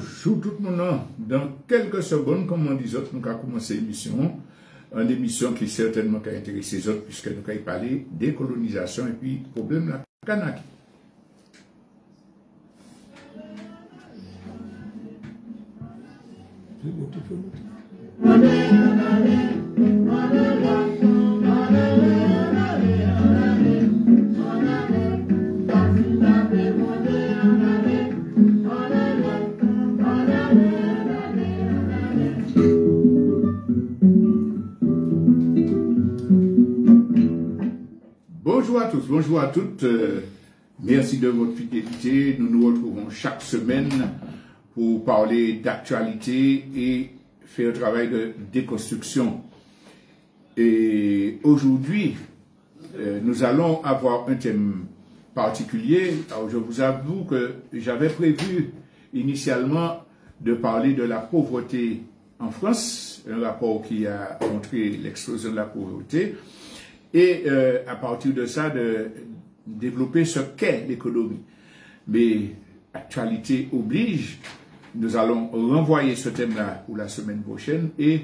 Bonjour tout le monde. Dans quelques secondes, comme on dit, nous allons commencer l'émission. Une émission qui certainement a intéressé les autres, puisque nous allons parler décolonisation et puis problème de la Kanaki. Bonjour à tous, bonjour à toutes. Merci de votre fidélité. Nous nous retrouvons chaque semaine pour parler d'actualité et faire un travail de déconstruction. Et aujourd'hui, nous allons avoir un thème particulier. Alors, je vous avoue que j'avais prévu initialement de parler de la pauvreté en France, un rapport qui a montré l'explosion de la pauvreté. Et à partir de ça, de développer ce qu'est l'économie. Mais actualité oblige, nous allons renvoyer ce thème-là pour la semaine prochaine. Et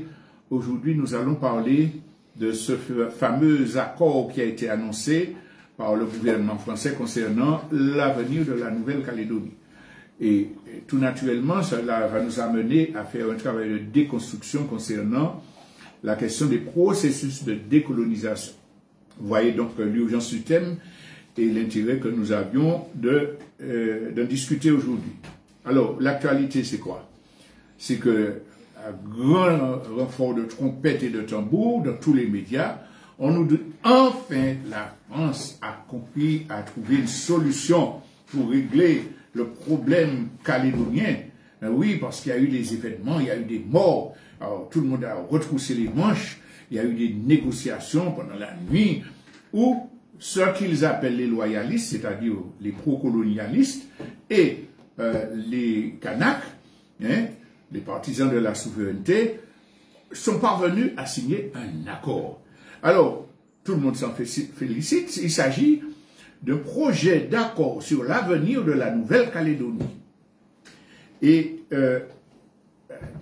aujourd'hui, nous allons parler de ce fameux accord qui a été annoncé par le gouvernement français concernant l'avenir de la Nouvelle-Calédonie. Et tout naturellement, cela va nous amener à faire un travail de déconstruction concernant la question des processus de décolonisation. Vous voyez donc l'urgence du thème et l'intérêt que nous avions d'en discuter aujourd'hui. Alors, l'actualité, c'est quoi? C'est que, à grand renfort de trompettes et de tambours dans tous les médias, on nous dit enfin la France a compris, a trouvé une solution pour régler le problème calédonien. Oui, parce qu'il y a eu des événements, il y a eu des morts, alors tout le monde a retroussé les manches. Il y a eu des négociations pendant la nuit où ceux qu'ils appellent les loyalistes, c'est-à-dire les pro-colonialistes, et les Kanaks, les partisans de la souveraineté, sont parvenus à signer un accord. Alors, tout le monde s'en félicite. Il s'agit d'un projet d'accord sur l'avenir de la Nouvelle-Calédonie. Et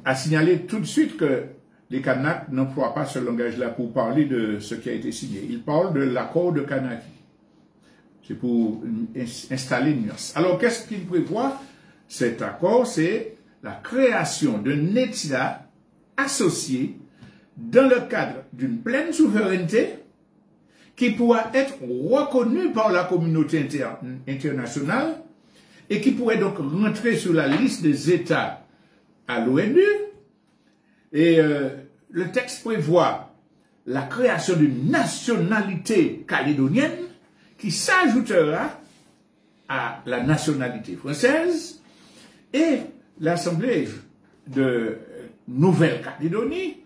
à signaler tout de suite que les Kanaks n'emploient pas ce langage-là pour parler de ce qui a été signé. Ils parlent de l'accord de Kanaki. C'est pour installer une nuance. Alors, qu'est-ce qu'il prévoit? Cet accord, c'est la création d'un État associé dans le cadre d'une pleine souveraineté qui pourra être reconnu par la communauté internationale et qui pourrait donc rentrer sur la liste des États à l'ONU. Et le texte prévoit la création d'une nationalité calédonienne qui s'ajoutera à la nationalité française et l'Assemblée de Nouvelle-Calédonie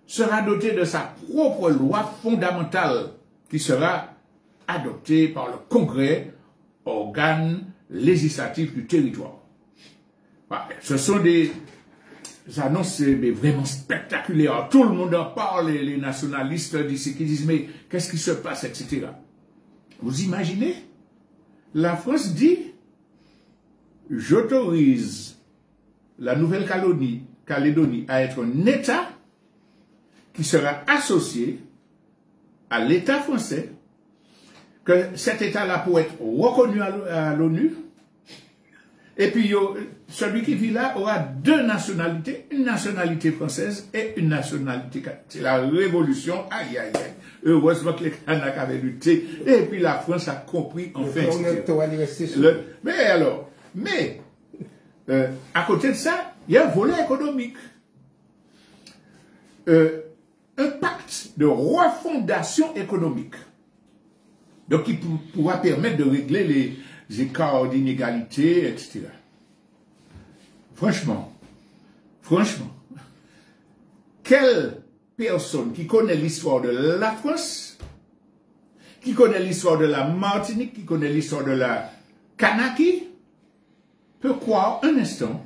sera dotée de sa propre loi fondamentale qui sera adoptée par le Congrès, organe législatif du territoire. Ce sont des annonces mais vraiment spectaculaires. Tout le monde en parle, les nationalistes d'ici qui disent mais qu'est-ce qui se passe, etc. Vous imaginez? La France dit j'autorise la Nouvelle-Calédonie à être un État qui sera associé à l'État français, que cet État-là pourrait être reconnu à l'ONU. Et puis, celui qui vit là aura deux nationalités, une nationalité française et une nationalité catholique. C'est la révolution, aïe, aïe, aïe. Heureusement que les Kanaks avaient lutté, et puis la France a compris enfin. Mais à côté de ça, il y a un volet économique. Un pacte de refondation économique. Donc, qui pourra permettre de régler les écarts d'inégalité, etc. Franchement, quelle personne qui connaît l'histoire de la France, qui connaît l'histoire de la Martinique, qui connaît l'histoire de la Kanaki, peut croire un instant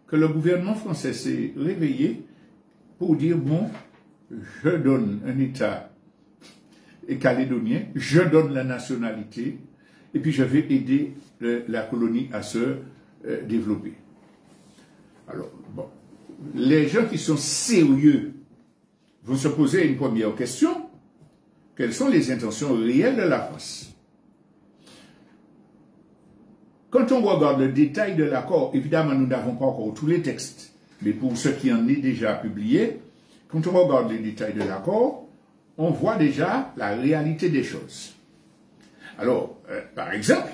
que le gouvernement français s'est réveillé pour dire, bon, je donne un État calédonien, je donne la nationalité, et puis je vais aider la colonie à se développer. Alors, bon, les gens qui sont sérieux vont se poser une première question. Quelles sont les intentions réelles de la France? Quand on regarde le détail de l'accord, évidemment, nous n'avons pas encore tous les textes, mais pour ceux qui en est déjà publié, quand on regarde les détails de l'accord, on voit déjà la réalité des choses. Alors, par exemple,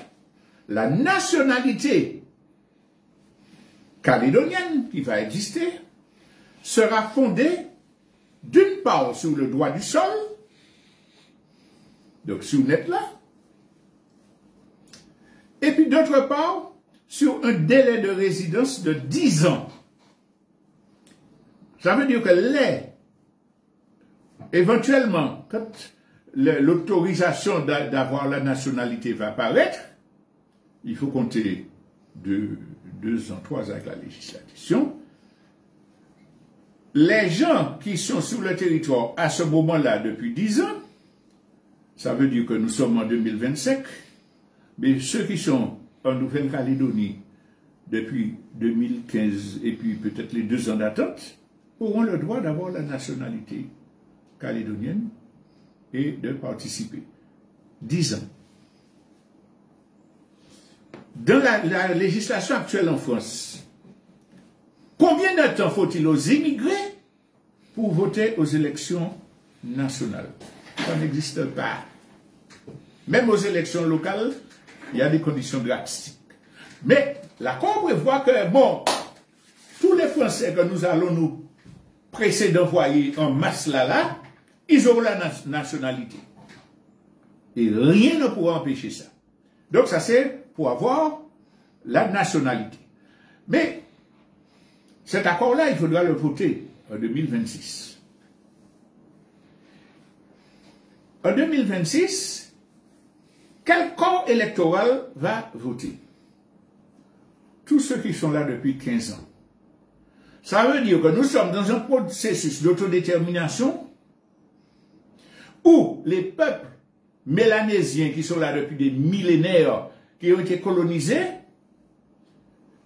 la nationalité calédonienne qui va exister sera fondée d'une part sur le droit du sol, donc si vous êtes là, et puis d'autre part sur un délai de résidence de 10 ans. Ça veut dire que éventuellement, quand l'autorisation d'avoir la nationalité va apparaître, il faut compter 2 ans, 3 ans avec la législation. Les gens qui sont sur le territoire à ce moment-là depuis 10 ans, ça veut dire que nous sommes en 2025, mais ceux qui sont en Nouvelle-Calédonie depuis 2015 et puis peut-être les 2 ans d'attente, auront le droit d'avoir la nationalité calédonienne et de participer. 10 ans. Dans la législation actuelle en France, combien de temps faut-il aux immigrés pour voter aux élections nationales? Ça n'existe pas. Même aux élections locales, il y a des conditions drastiques. Mais l'accord prévoit que, bon, tous les Français que nous allons nous presser d'envoyer en masse là, ils auront la nationalité. Et rien ne pourra empêcher ça. Donc ça c'est pour avoir la nationalité. Mais cet accord-là, il faudra le voter en 2026. En 2026, quel corps électoral va voter? Tous ceux qui sont là depuis 15 ans. Ça veut dire que nous sommes dans un processus d'autodétermination où les peuples mélanésiens qui sont là depuis des millénaires, qui ont été colonisés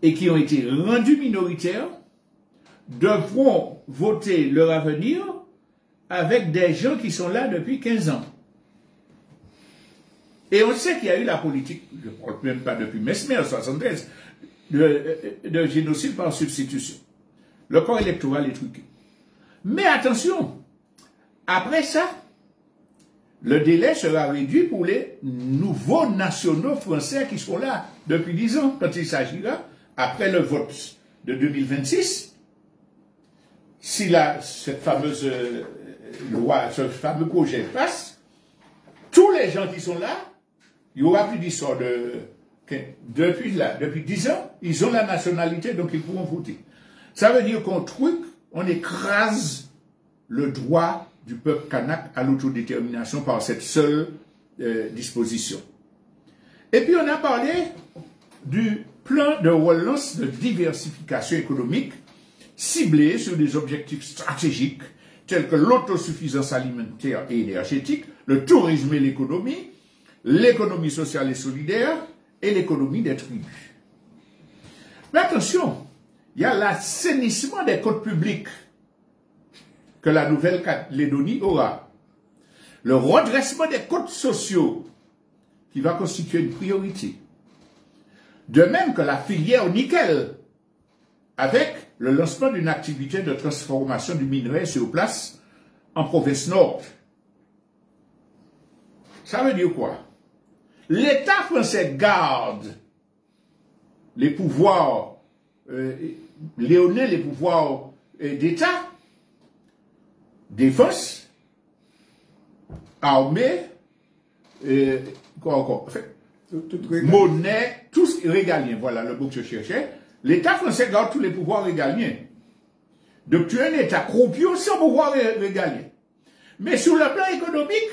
et qui ont été rendus minoritaires, devront voter leur avenir avec des gens qui sont là depuis 15 ans. Et on sait qu'il y a eu la politique, je ne parle même pas depuis Mesmer en 73, de génocide par substitution. Le corps électoral est truqué. Mais attention, après ça, le délai sera réduit pour les nouveaux nationaux français qui sont là depuis 10 ans, quand il s'agira, après le vote de 2026, si cette fameuse loi, ce fameux projet passe, tous les gens qui sont là, il n'y aura plus d'histoire depuis 10 ans, ils ont la nationalité, donc ils pourront voter. Ça veut dire qu'on truque, on écrase le droit du peuple kanak à l'autodétermination par cette seule disposition. Et puis on a parlé du plan de relance de diversification économique ciblé sur des objectifs stratégiques tels que l'autosuffisance alimentaire et énergétique, le tourisme et l'économie sociale et solidaire et l'économie des tribus. Mais attention, il y a l'assainissement des comptes publics que la Nouvelle-Calédonie aura. Le redressement des comptes sociaux qui va constituer une priorité. De même que la filière nickel, avec le lancement d'une activité de transformation du minerai sur place en province nord. Ça veut dire quoi? L'État français garde les pouvoirs léonins, les pouvoirs d'État, défense, armée, monnaie, tous régaliens. Voilà le mot que je cherchais. L'État français garde tous les pouvoirs régaliens. Donc tu as un État corrompu sans pouvoir régalien. Mais sur le plan économique,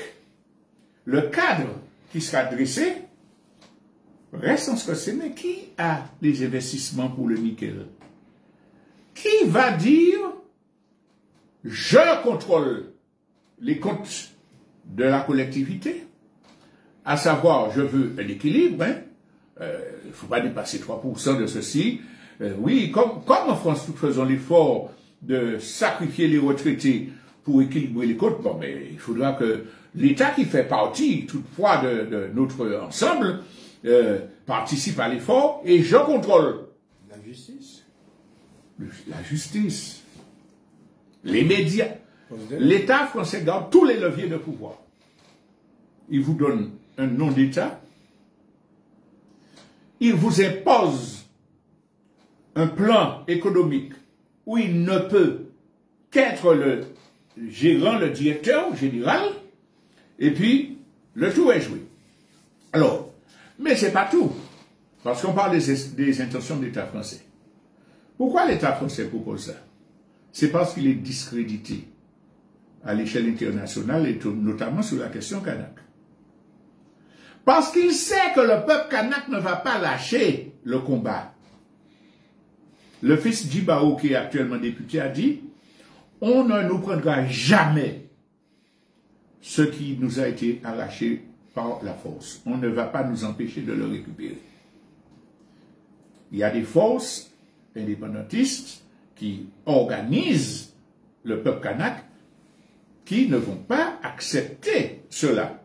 le cadre qui sera dressé reste en ce que c'est. Mais qui a les investissements pour le nickel? Qui va dire je contrôle les comptes de la collectivité, à savoir je veux un équilibre, il ne faut pas dépasser 3% de ceci, oui, comme en France, nous faisons l'effort de sacrifier les retraités pour équilibrer les comptes, bon, mais il faudra que l'État qui fait partie, toutefois, de notre ensemble, participe à l'effort et je contrôle. La justice. La justice. Les médias. L'État français garde tous les leviers de pouvoir. Il vous donne un nom d'État. Il vous impose un plan économique où il ne peut qu'être le gérant, le directeur général, et puis le tout est joué. Alors, mais c'est pas tout, parce qu'on parle des intentions de l'État français. Pourquoi l'État français propose ça? C'est parce qu'il est discrédité à l'échelle internationale et notamment sur la question kanak. Parce qu'il sait que le peuple kanak ne va pas lâcher le combat. Le fils Djibao, qui est actuellement député, a dit « On ne nous prendra jamais ce qui nous a été arraché par la force. On ne va pas nous empêcher de le récupérer. » Il y a des forces indépendantistes qui organisent le peuple kanak qui ne vont pas accepter cela.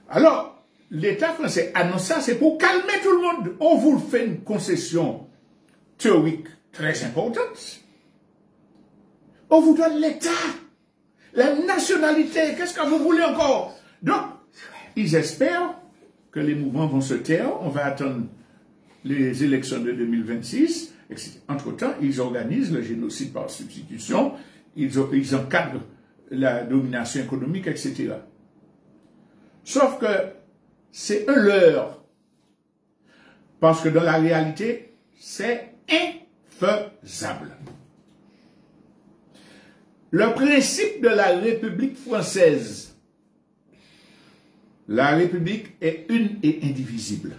Alors, l'État français annonce ça, c'est pour calmer tout le monde. On vous fait une concession théorique très importante. On vous donne l'État, la nationalité, qu'est-ce que vous voulez encore? Donc, ils espèrent que les mouvements vont se taire, on va attendre les élections de 2026, etc. Entre-temps, ils organisent le génocide par substitution, ils encadrent la domination économique, etc. Sauf que c'est un leurre. Parce que dans la réalité, c'est infaisable. Le principe de la République française, la République est une et indivisible.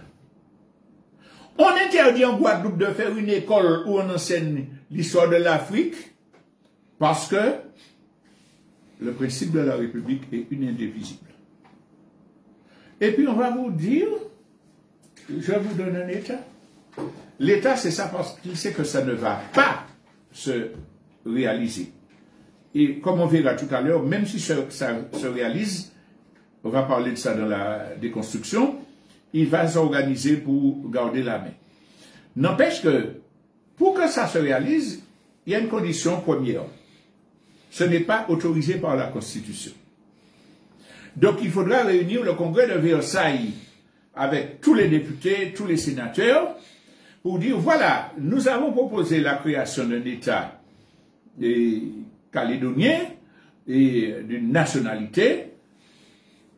On interdit en Guadeloupe de faire une école où on enseigne l'histoire de l'Afrique parce que le principe de la République est une et indivisible. Et puis on va vous dire, je vous donne un État. L'État, c'est ça parce qu'il sait que ça ne va pas se réaliser. Et comme on verra tout à l'heure, même si ça se réalise, on va parler de ça dans la déconstruction, il va s'organiser pour garder la main. N'empêche que, pour que ça se réalise, il y a une condition première. Ce n'est pas autorisé par la Constitution. Donc il faudra réunir le Congrès de Versailles avec tous les députés, tous les sénateurs, pour dire, voilà, nous avons proposé la création d'un État calédonien et d'une nationalité,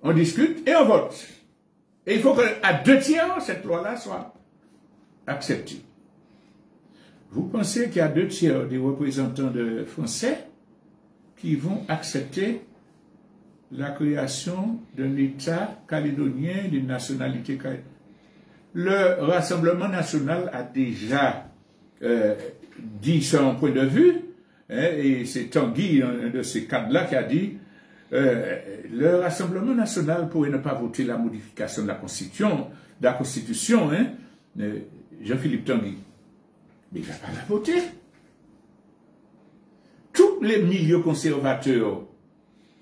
on discute et on vote. Et il faut qu'à 2/3, cette loi-là soit acceptée. Vous pensez qu'il y a 2/3 des représentants de Français qui vont accepter la création d'un État calédonien, d'une nationalité calédonienne? Le Rassemblement national a déjà dit son point de vue, hein, et c'est Tanguy, un de ces cadres-là, qui a dit le Rassemblement national pourrait ne pas voter la modification de la Constitution, hein, Jean-Philippe Tanguy. Mais il ne va pas la voter. Tous les milieux conservateurs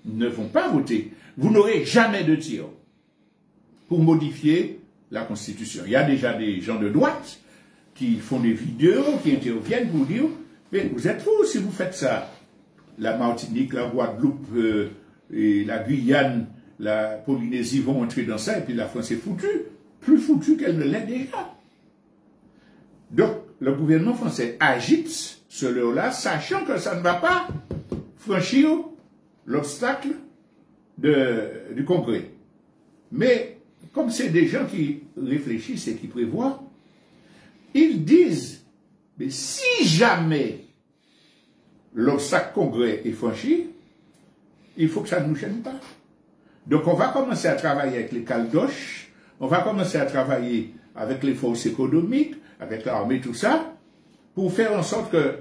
ne vont pas voter. Vous n'aurez jamais de tir pour modifier la Constitution. Il y a déjà des gens de droite qui font des vidéos, qui interviennent pour dire mais vous êtes fous si vous faites ça. La Martinique, la Guadeloupe, et la Guyane, la Polynésie vont entrer dans ça, et puis la France est foutue, plus foutue qu'elle ne l'est déjà. Donc, le gouvernement français agite ce leurre-là, sachant que ça ne va pas franchir l'obstacle du Congrès. Mais, comme c'est des gens qui réfléchissent et qui prévoient, ils disent, mais si jamais l'obstacle Congrès est franchi, il faut que ça ne nous gêne pas. Donc on va commencer à travailler avec les caldoches, on va commencer à travailler avec les forces économiques, avec l'armée, tout ça, pour faire en sorte que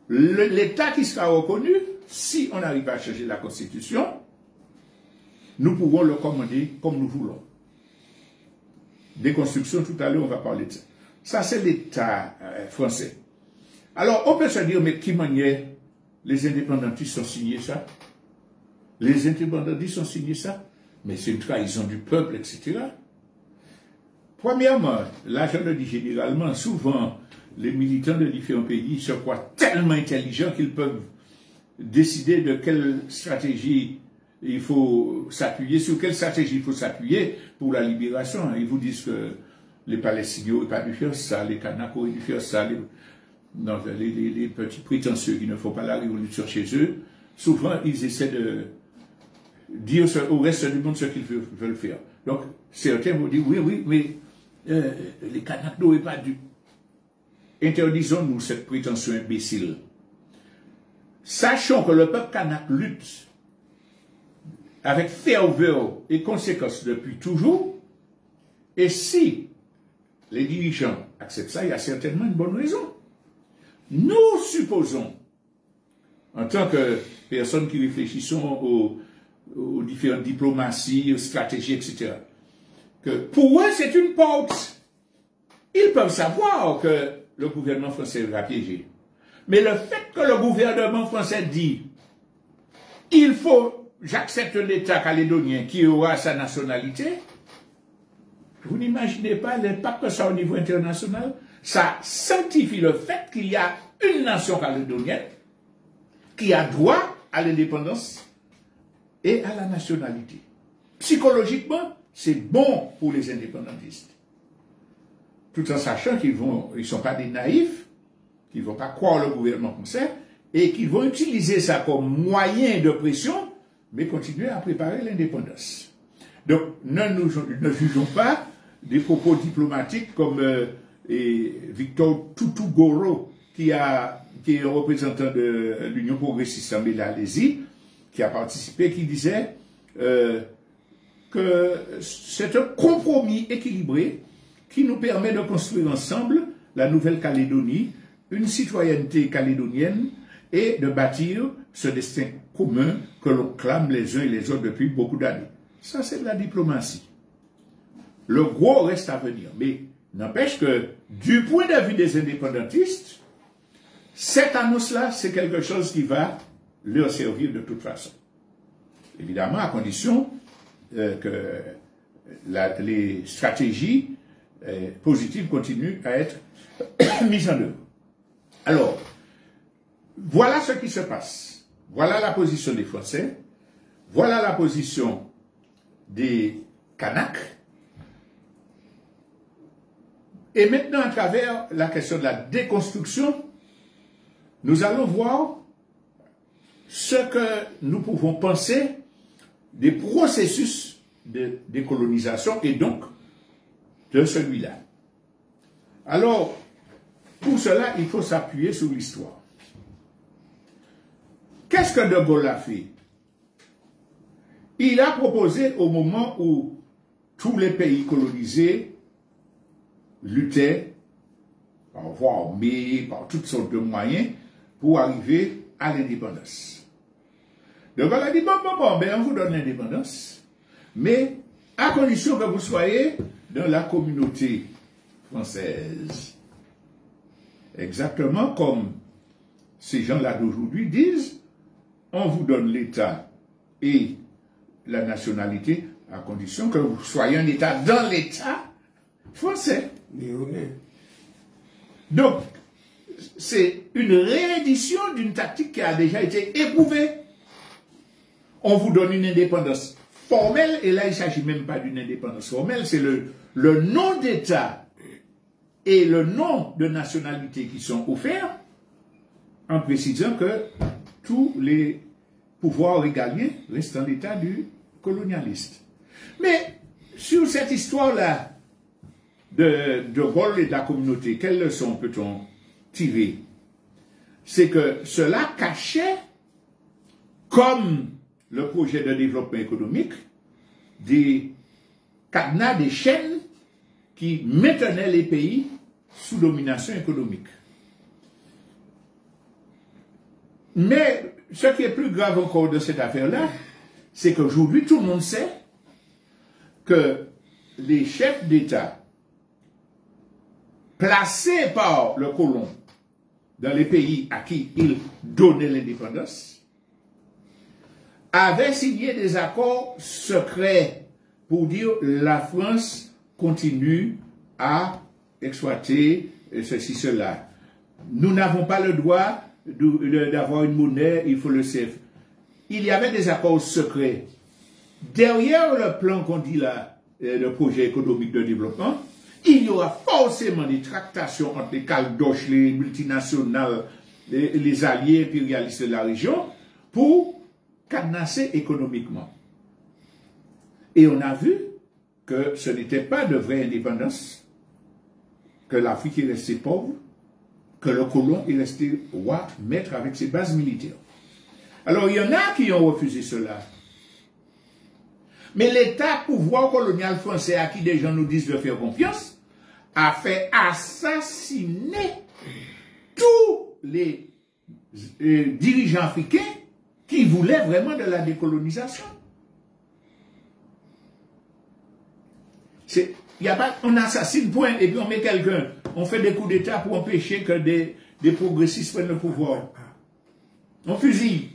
l'État qui sera reconnu, si on arrive à changer la Constitution, nous pourrons le commander comme nous voulons. Déconstruction, tout à l'heure, on va parler de ça. Ça, c'est l'État français. Alors, on peut se dire, mais qui manière les indépendantistes ont signé ça? Les indépendantistes ont signé ça? Mais c'est une trahison du peuple, etc. Premièrement, là, je le dis généralement, souvent, les militants de différents pays se croient tellement intelligents qu'ils peuvent décider de quelle stratégie il faut s'appuyer, sur quelle stratégie il faut s'appuyer pour la libération. Ils vous disent que les Palestiniens n'auraient pas dû faire ça, les Kanaks auraient dû faire ça, les petits prétentieux qui ne font pas la révolution chez eux. Souvent, ils essaient de dire au reste du monde ce qu'ils veulent faire. Donc, certains vont dire, oui, mais les Kanaks n'auraient pas dû. Interdisons-nous cette prétention imbécile. Sachons que le peuple kanak lutte avec ferveur et conséquence depuis toujours, et si les dirigeants acceptent ça, il y a certainement une bonne raison. Nous supposons, en tant que personnes qui réfléchissons aux différentes diplomaties, aux stratégies, etc., que pour eux, c'est une porte. Ils peuvent savoir que le gouvernement français va piéger. Mais le fait que le gouvernement français dit il faut, j'accepte l'État calédonien qui aura sa nationalité, vous n'imaginez pas l'impact que ça a au niveau international. Ça sanctifie le fait qu'il y a une nation calédonienne qui a droit à l'indépendance et à la nationalité. Psychologiquement, c'est bon pour les indépendantistes. Tout en sachant qu'ils ne sont pas des naïfs, qu'ils ne vont pas croire le gouvernement français, et qu'ils vont utiliser ça comme moyen de pression, mais continuer à préparer l'indépendance. Donc, ne jugeons pas des propos diplomatiques comme Victor Toutou-Goro, qui est un représentant de l'Union progressiste en Mélanésie, qui a participé, qui disait que c'est un compromis équilibré qui nous permet de construire ensemble la Nouvelle-Calédonie, une citoyenneté calédonienne et de bâtir ce destin commun que l'on clame les uns et les autres depuis beaucoup d'années. Ça, c'est de la diplomatie. Le gros reste à venir. Mais n'empêche que, du point de vue des indépendantistes, cette annonce-là, c'est quelque chose qui va leur servir de toute façon. Évidemment, à condition que les stratégies positives continuent à être mises en œuvre. Alors, voilà ce qui se passe. Voilà la position des Français. Voilà la position des Kanaks. Et maintenant, à travers la question de la déconstruction, nous allons voir ce que nous pouvons penser des processus de décolonisation et donc de celui-là. Alors, pour cela, il faut s'appuyer sur l'histoire. Qu'est-ce que De Gaulle a fait? Il a proposé au moment où tous les pays colonisés luttaient par voie armée, par toutes sortes de moyens pour arriver à l'indépendance. De Gaulle a dit, bon, on vous donne l'indépendance, mais à condition que vous soyez dans la communauté française. Exactement comme ces gens-là d'aujourd'hui disent, on vous donne l'État et la nationalité à condition que vous soyez un État dans l'État français. Donc, c'est une réédition d'une tactique qui a déjà été éprouvée. On vous donne une indépendance formelle, et là, il ne s'agit même pas d'une indépendance formelle, c'est le nom d'État et le nom de nationalité qui sont offerts, en précisant que tous les pouvoirs régaliens restent dans l'état du colonialiste. Mais sur cette histoire-là de Gaulle et de la communauté, quelle leçon peut-on tirer? C'est que cela cachait, comme le projet de développement économique, des cadenas, des chaînes qui maintenaient les pays sous domination économique. Mais ce qui est plus grave encore de cette affaire-là, c'est qu'aujourd'hui, tout le monde sait que les chefs d'État placés par le colon dans les pays à qui il donnait l'indépendance, avaient signé des accords secrets pour dire la France continue à exploiter ceci, cela. Nous n'avons pas le droit d'avoir une monnaie, il faut le CF. Il y avait des accords secrets. Derrière le plan qu'on dit là, le projet économique de développement, il y aura forcément des tractations entre les caldoches, les multinationales, les alliés impérialistes de la région pour cadenasser économiquement. Et on a vu que ce n'était pas de vraie indépendance, que l'Afrique est restée pauvre, que le colon est resté roi, maître avec ses bases militaires. Alors il y en a qui ont refusé cela. Mais l'État pouvoir colonial français à qui des gens nous disent de faire confiance a fait assassiner tous les dirigeants africains qui voulaient vraiment de la décolonisation. Y a pas, on assassine point et puis on met quelqu'un, on fait des coups d'État pour empêcher que des progressistes prennent le pouvoir. On fusille.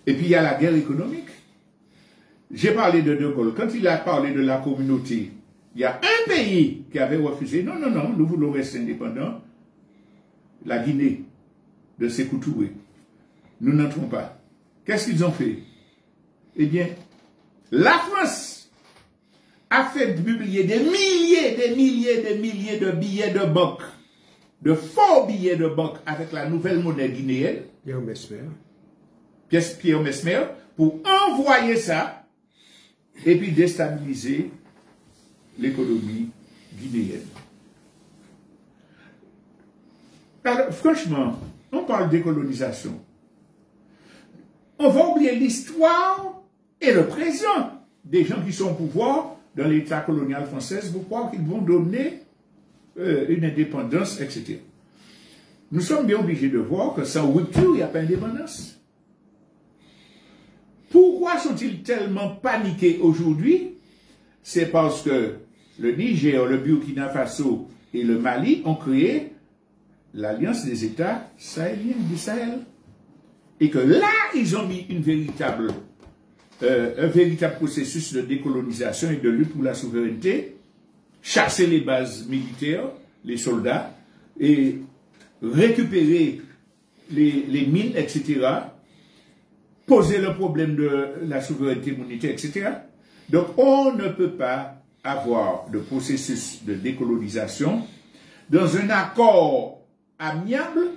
Et puis il y a la guerre économique. J'ai parlé de De Gaulle. Quand il a parlé de la communauté, il y a un pays qui avait refusé. Non, non, non, nous voulons rester indépendants. La Guinée, de Sékou Touré. Nous n'entrons pas. Qu'est-ce qu'ils ont fait? Eh bien, la France a fait publier des milliers de billets de banque, de faux billets de banque avec la nouvelle monnaie guinéenne. Pierre Mesmer, pour envoyer ça et puis déstabiliser l'économie guinéenne. Alors, franchement, on parle de décolonisation. On va oublier l'histoire et le présent des gens qui sont au pouvoir dans l'État colonial français pour croire qu'ils vont donner une indépendance, etc. Nous sommes bien obligés de voir que sans rupture, il n'y a pas d'indépendance. Pourquoi sont-ils tellement paniqués aujourd'hui? C'est parce que le Niger, le Burkina Faso et le Mali ont créé l'Alliance des États sahéliens du Sahel. Et que là, ils ont mis un véritable processus de décolonisation et de lutte pour la souveraineté, chasser les bases militaires, les soldats, et récupérer les mines, etc., poser le problème de la souveraineté monétaire, etc. Donc, on ne peut pas avoir de processus de décolonisation dans un accord amiable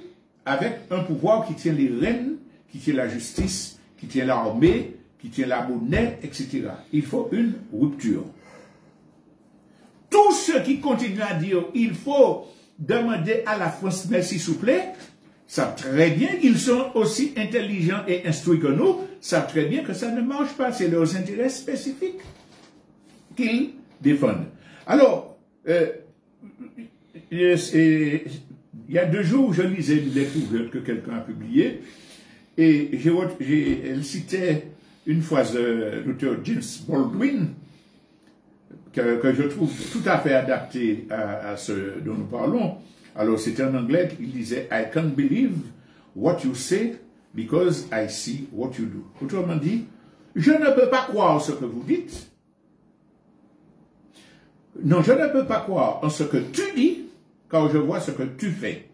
avec un pouvoir qui tient les rênes, qui tient la justice, qui tient l'armée, qui tient la monnaie, etc. Il faut une rupture. Tous ceux qui continuent à dire il faut demander à la France merci s'il vous plaît, savent très bien qu'ils sont aussi intelligents et instruits que nous, savent très bien que ça ne marche pas, c'est leurs intérêts spécifiques qu'ils défendent. Alors, il y a 2 jours, je lisais une lettre que quelqu'un a publiée, et elle citait une phrase de l'auteur James Baldwin, que je trouve tout à fait adaptée à ce dont nous parlons. Alors, c'était en anglais, il disait « I can't believe what you say because I see what you do ». Autrement dit, je ne peux pas croire ce que vous dites. Non, je ne peux pas croire en ce que tu dis quand je vois ce que tu fais.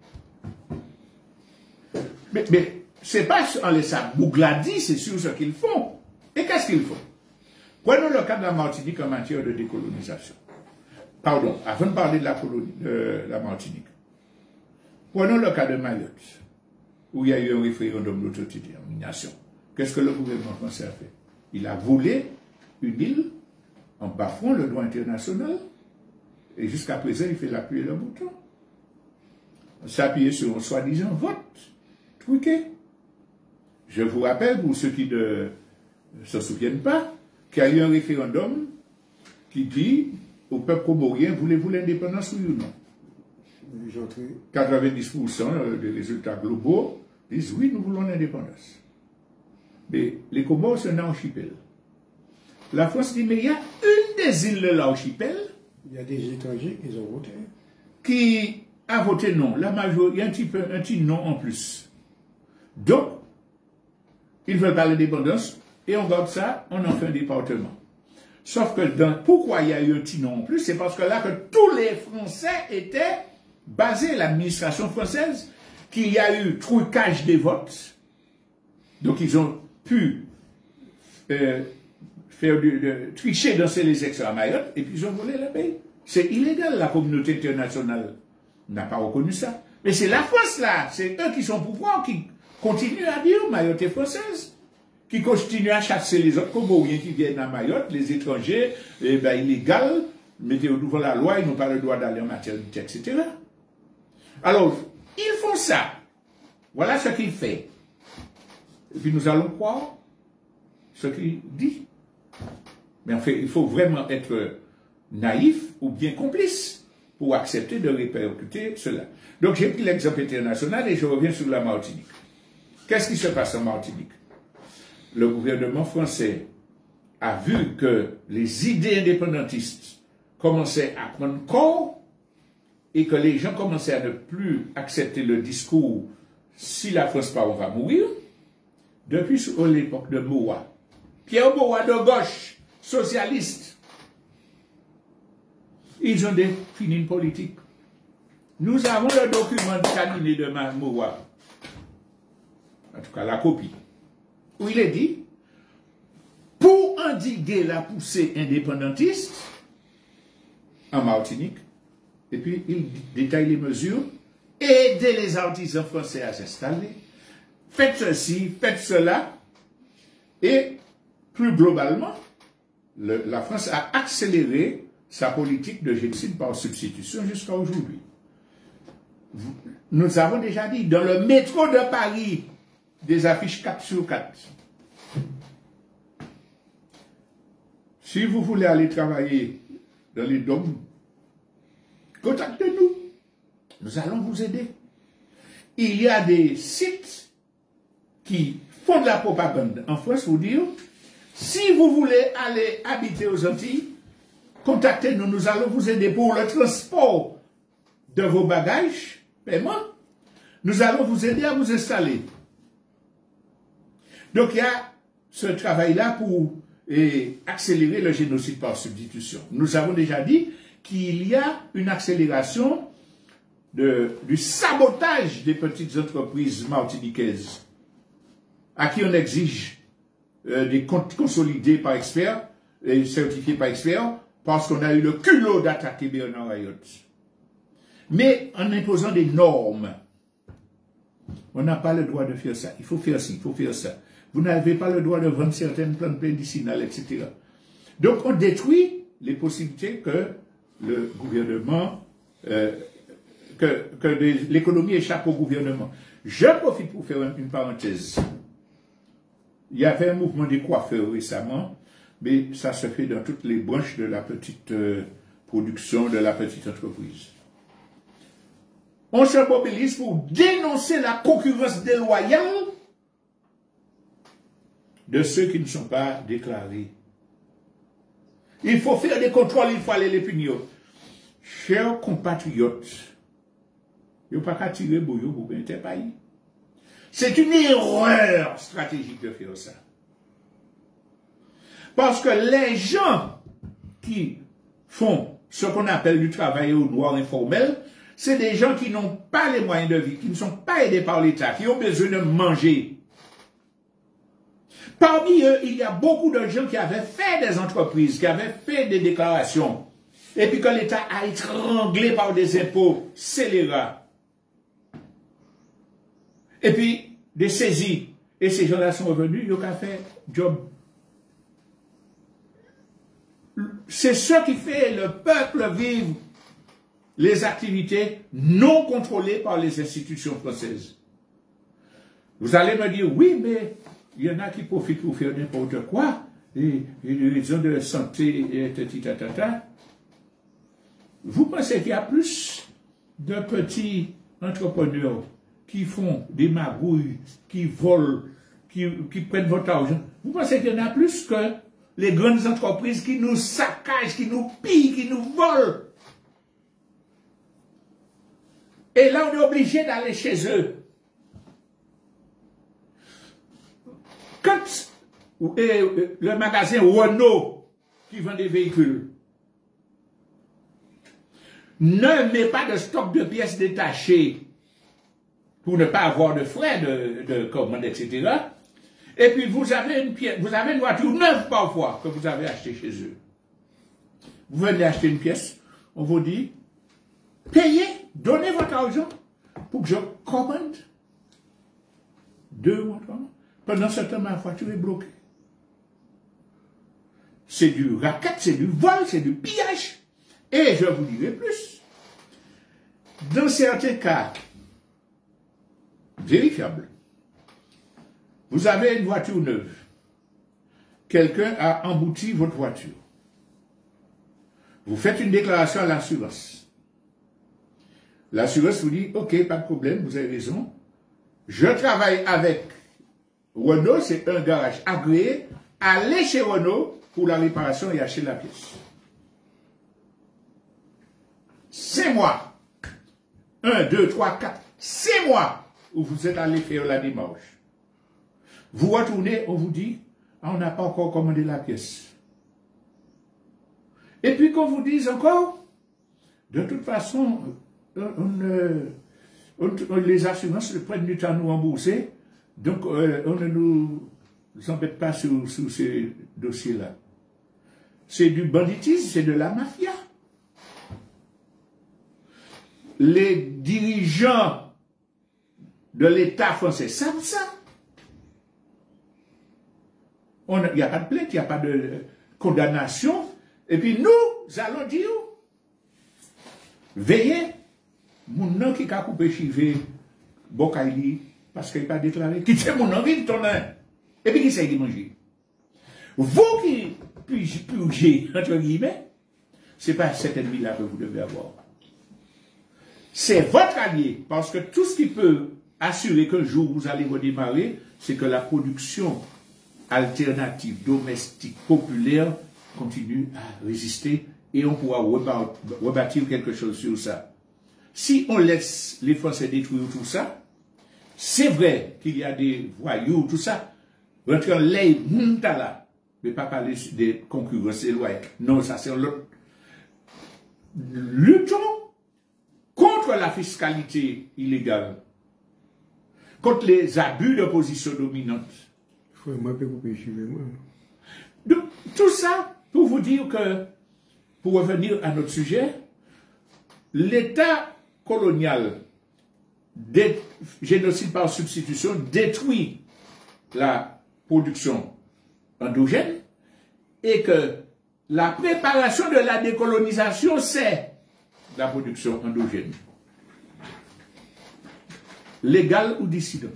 Mais c'est pas en laissant Bougladi, c'est sur ce qu'ils font. Et qu'est-ce qu'ils font? Prenons le cas de la Martinique en matière de décolonisation. Pardon, avant de parler de la Martinique. Prenons le cas de Mayotte, où il y a eu un référendum d'autodétermination. Qu'est-ce que le gouvernement français a fait? Il a volé une île en bafouant le droit international, et jusqu'à présent, il fait l'appuyer le bouton. S'appuyer sur un soi-disant vote truqué. Je vous rappelle, pour ceux qui ne se souviennent pas, qu'il y a eu un référendum qui dit au peuple comorien, voulez-vous l'indépendance, oui ou non? 90% des résultats globaux disent oui, nous voulons l'indépendance. Mais les Comores, c'est un archipel. La France dit, mais il y a une des îles de l'archipel. Il y a des étrangers qui ont voté. qui a voté non. La majorité, il y a un petit non en plus. Donc, ils veulent pas l'indépendance, et on garde ça, on en fait un département. Sauf que pourquoi il y a eu un petit nom en plus, c'est parce que là que tous les Français étaient basés, l'administration française, qu'il y a eu trucage des votes. Donc ils ont pu tricher dans ces élections à Mayotte, et puis ils ont volé le pays. C'est illégal, la communauté internationale n'a pas reconnu ça. Mais c'est la France là, c'est eux qui sont au pouvoir, qui continuent à dire Mayotte est française, qui continuent à chasser les autres Comoriens qui viennent à Mayotte, les étrangers, illégaux, mettez devant la loi, ils n'ont pas le droit d'aller en maternité, etc. Alors, ils font ça. Voilà ce qu'ils font. Et puis nous allons croire ce qu'il dit. Mais en fait, il faut vraiment être naïf ou bien complice pour accepter de répercuter cela. Donc j'ai pris l'exemple international et je reviens sur la Martinique. Qu'est-ce qui se passe en Martinique? Le gouvernement français a vu que les idées indépendantistes commençaient à prendre corps et que les gens commençaient à ne plus accepter le discours « si la France part, on va mourir », depuis l'époque de Moa. Pierre Moa de gauche, socialiste, ils ont défini une politique. Nous avons le document du cabinet de Moa, en tout cas la copie, où il est dit, pour endiguer la poussée indépendantiste en Martinique, et puis il détaille les mesures, aider les artisans français à s'installer, faites ceci, faites cela, et plus globalement, la France a accéléré sa politique de génocide par substitution jusqu'à aujourd'hui. Nous avons déjà dit, dans le métro de Paris, des affiches 4 sur 4. Si vous voulez aller travailler dans les dômes, contactez-nous. Nous allons vous aider. Il y a des sites qui font de la propagande en France pour dire, si vous voulez aller habiter aux Antilles, contactez-nous, nous allons vous aider pour le transport de vos bagages, paiement. Nous allons vous aider à vous installer. Donc il y a ce travail-là pour accélérer le génocide par substitution. Nous avons déjà dit qu'il y a une accélération du sabotage des petites entreprises martiniquaises, à qui on exige des comptes consolidés par experts et certifiés par experts, parce qu'on a eu le culot d'attaquer Bernard Ayotte. Mais en imposant des normes, on n'a pas le droit de faire ça. Il faut faire ci, il faut faire ça. Vous n'avez pas le droit de vendre certaines plantes médicinales, etc. Donc on détruit les possibilités que le gouvernement, que l'économie échappe au gouvernement. Je profite pour faire une parenthèse. Il y avait un mouvement des coiffeurs récemment, mais ça se fait dans toutes les branches de la petite production, de la petite entreprise. On se mobilise pour dénoncer la concurrence déloyale de ceux qui ne sont pas déclarés. Il faut faire des contrôles, il faut aller les punir. Chers compatriotes, il ne faut pas tirer bouillon pour bien pays. C'est une erreur stratégique de faire ça. Parce que les gens qui font ce qu'on appelle du travail au noir informel, c'est des gens qui n'ont pas les moyens de vie, qui ne sont pas aidés par l'État, qui ont besoin de manger. Parmi eux, il y a beaucoup de gens qui avaient fait des entreprises, qui avaient fait des déclarations, et puis que l'État a étranglé par des impôts scélérats. Et puis, des saisies. Et ces gens-là sont revenus, ils ont fait job. C'est ce qui fait le peuple vivre les activités non contrôlées par les institutions françaises. Vous allez me dire, oui, mais il y en a qui profitent pour faire n'importe quoi, et ils ont de santé, et tata. Vous pensez qu'il y a plus de petits entrepreneurs qui font des magouilles, qui volent, qui prennent votre argent? Vous pensez qu'il y en a plus que les grandes entreprises qui nous saccagent, qui nous pillent, qui nous volent? Et là, on est obligé d'aller chez eux. Quand le magasin Renault qui vend des véhicules ne met pas de stock de pièces détachées pour ne pas avoir de frais de commande, etc. Et puis vous avez une voiture neuve parfois que vous avez achetée chez eux. Vous venez acheter une pièce, on vous dit, payez, donnez votre argent pour que je commande 2 mois, 3 mois. Pendant ce temps, ma voiture est bloquée. C'est du racket, c'est du vol, c'est du pillage. Et je vous dirai plus. Dans certains cas vérifiables, vous avez une voiture neuve. Quelqu'un a embouti votre voiture. Vous faites une déclaration à l'assurance. L'assurance vous dit, ok, pas de problème, vous avez raison. Je travaille avec Renault, c'est un garage agréé. Allez chez Renault pour la réparation et acheter la pièce. C'est moi. 1, 2, 3, 4. C'est moi où vous êtes allé faire la démarche. Vous retournez, on vous dit, ah, on n'a pas encore commandé la pièce. Et puis qu'on vous dise encore, de toute façon, les assurances prennent du temps à nous rembourser, donc on ne nous embête pas sur ces dossiers-là. C'est du banditisme, c'est de la mafia. Les dirigeants de l'État français savent ça. Il n'y a pas de plainte, il n'y a pas de condamnation. Et puis nous allons dire, veillez, mon nom qui a coupé chivé, Bokaili, parce qu'il n'a pas déclaré, qui c'est mon envie de ton nom. Et puis qui c'est qui mange. Vous qui purgez, entre guillemets, ce n'est pas cet ennemi-là que vous devez avoir. C'est votre allié, parce que tout ce qui peut assurer qu'un jour vous allez redémarrer, c'est que la production alternative, domestique, populaire, continue à résister et on pourra rebâtir quelque chose sur ça. Si on laisse les Français détruire tout ça, c'est vrai qu'il y a des voyous, tout ça, rentrer en l'air, mais pas parler des concurrences éloignées. Non, ça c'est l'autre. Luttons contre la fiscalité illégale, contre les abus de position dominante. Donc, tout ça pour vous dire que, pour revenir à notre sujet, l'État colonial, génocide par substitution, détruit la production endogène et que la préparation de la décolonisation, c'est la production endogène. Légale ou dissidente.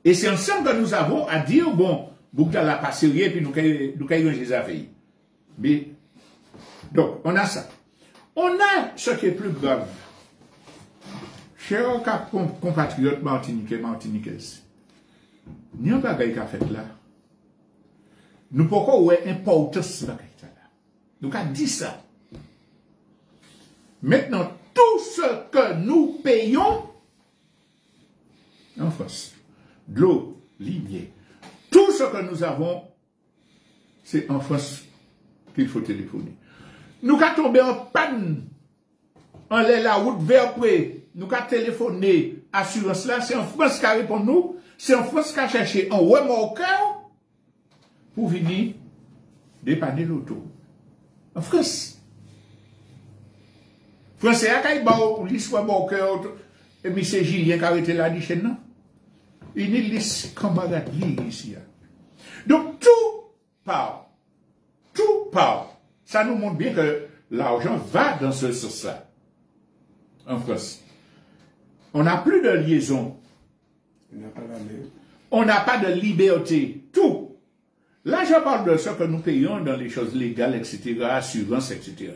Et c'est ensemble que nous avons à dire, bon, Boukta la passerie, et puis nous caillons les affaires. Mais, donc, on a ça. On a ce qui est plus grave. Chers compatriotes martiniquais, martiniquaises, n'y a pas de choses fait là. Nous pouvons avoir importance de ça. Nous avons dit ça. Maintenant, tout ce que nous payons en France, de l'eau, lumière, tout ce que nous avons, c'est en France qu'il faut téléphoner. Nous avons tombé en panne, on est la route vers près, nous avons téléphoné, assurance là, c'est en France qui répond nous, c'est en France qui a cherché un remorqueur pour venir dépanner l'auto. En France. Français a quand il police remorqueur, et M. Julien qui a arrêté là, dit chez nous. Il y a une liste camaraderie ici. Donc tout part. Tout part. Ça nous montre bien que l'argent va dans ce sens-là. En France. On n'a plus de liaison. On n'a pas de liberté. Tout. Là, je parle de ce que nous payons dans les choses légales, etc., assurance, etc.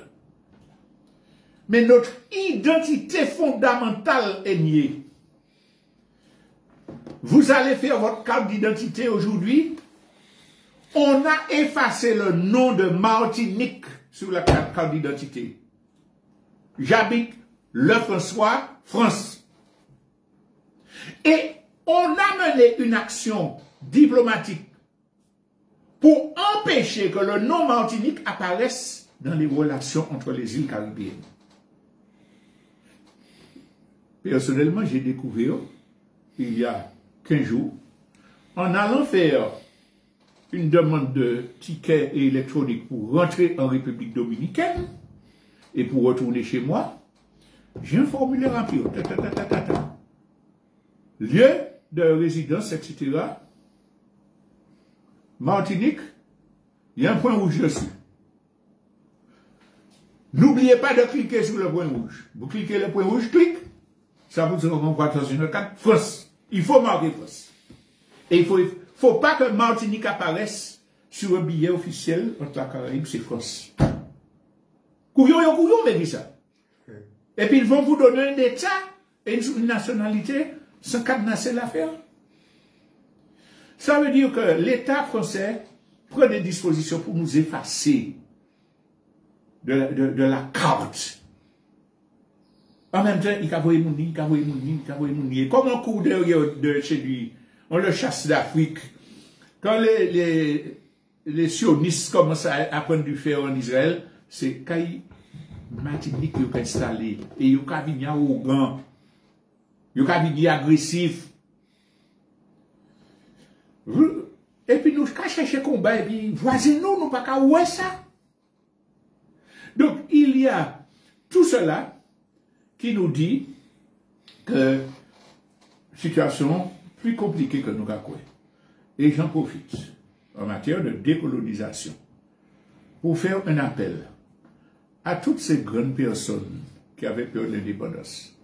Mais notre identité fondamentale est niée. Vous allez faire votre carte d'identité aujourd'hui. On a effacé le nom de Martinique sur la carte d'identité. J'habite le François, France. Et on a mené une action diplomatique pour empêcher que le nom Martinique apparaisse dans les relations entre les îles caribéennes. Personnellement, j'ai découvert, il y a 15 jours, en allant faire une demande de ticket électronique pour rentrer en République dominicaine et pour retourner chez moi, j'ai un formulaire rempli. Lieu de résidence, etc. Martinique, il y a un point rouge dessus. N'oubliez pas de cliquer sur le point rouge. Vous cliquez le point rouge, clique. Ça vous renvoie dans une carte France. Il faut marquer France. Et il faut pas que Martinique apparaisse sur un billet officiel entre la Caraïbe et France. Couillon, mais dit ça. Et puis ils vont vous donner un État et une nationalité sans cadenasser l'affaire. Ça veut dire que l'État français prend des dispositions pour nous effacer de la carte. En même temps, il a voyé Mouni. Comme on court de chez lui, on le chasse d'Afrique. Quand les sionistes commencent à prendre du fer en Israël, c'est quand Martinique qui est installé. Et il y a venu arrogant. Il y a venu agressif. Et puis nous cherchons combat, et puis voisinons, nous pas qu'à ouer ça. Donc il y a tout cela qui nous dit que situation plus compliquée que nous avons. Et j'en profite en matière de décolonisation pour faire un appel à toutes ces grandes personnes qui avaient peur de l'indépendance,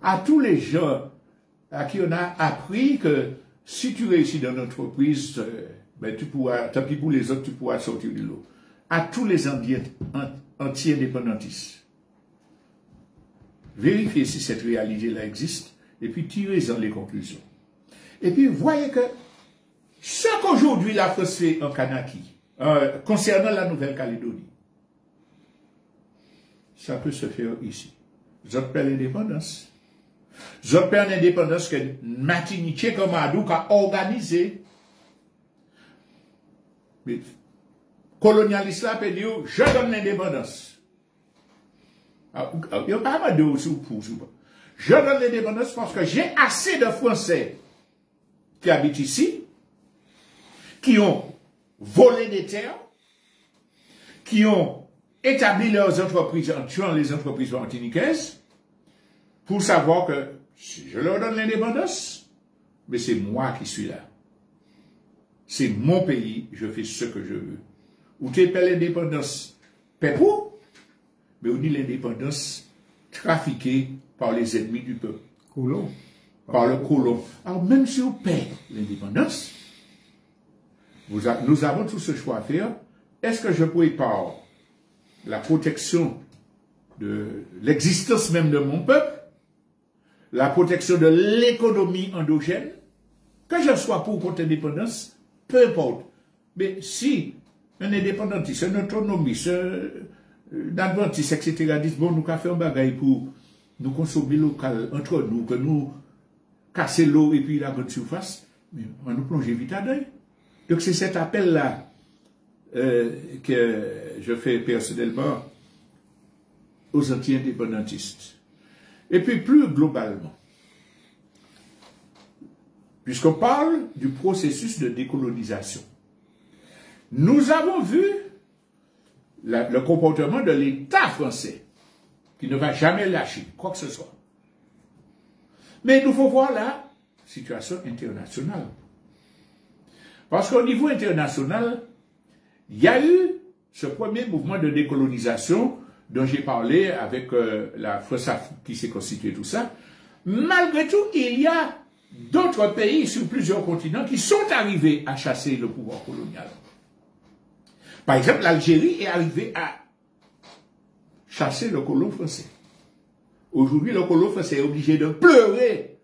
à tous les gens à qui on a appris que si tu réussis dans l'entreprise, ben tu pourras, tant pis pour les autres, tu pourras sortir de l'eau. À tous les anti-indépendantistes. Vérifiez si cette réalité-là existe, et puis tirez-en les conclusions. Et puis, voyez que ce qu'aujourd'hui la France fait en Kanaki, concernant la Nouvelle-Calédonie, ça peut se faire ici. J'appelle l'indépendance. J'appelle l'indépendance que Martinique comme Adouk a organisé. Mais colonialiste là peut dire, je donne l'indépendance. Il n'y a pas de pour. Je donne l'indépendance parce que j'ai assez de Français qui habitent ici, qui ont volé des terres, qui ont établi leurs entreprises en tuant les entreprises martiniquaises, pour savoir que si je leur donne l'indépendance, mais c'est moi qui suis là. C'est mon pays, je fais ce que je veux. Ou tu appelles l'indépendance pépou, mais on dit l'indépendance trafiquée par les ennemis du peuple. Colon. Par le colon. Alors même si on paie l'indépendance, nous avons tout ce choix à faire. Est-ce que je prépare la protection de l'existence même de mon peuple, la protection de l'économie endogène, que je sois pour ou contre l'indépendance, peu importe. Mais si un indépendantiste, un autonomiste, un adventiste, etc., disent, bon, nous avons fait un bagage pour nous consommer local entre nous, que nous casser l'eau et puis la grande surface, mais on nous plonge vite à l'œil. Donc c'est cet appel-là que je fais personnellement aux anti-indépendantistes. Et puis plus globalement, puisqu'on parle du processus de décolonisation, nous avons vu le comportement de l'État français, qui ne va jamais lâcher quoi que ce soit. Mais il nous faut voir la situation internationale. Parce qu'au niveau international, il y a eu ce premier mouvement de décolonisation dont j'ai parlé avec la France qui s'est constituée, tout ça. Malgré tout, il y a d'autres pays sur plusieurs continents qui sont arrivés à chasser le pouvoir colonial. Par exemple, l'Algérie est arrivée à chasser le colon français. Aujourd'hui, le colon français est obligé de pleurer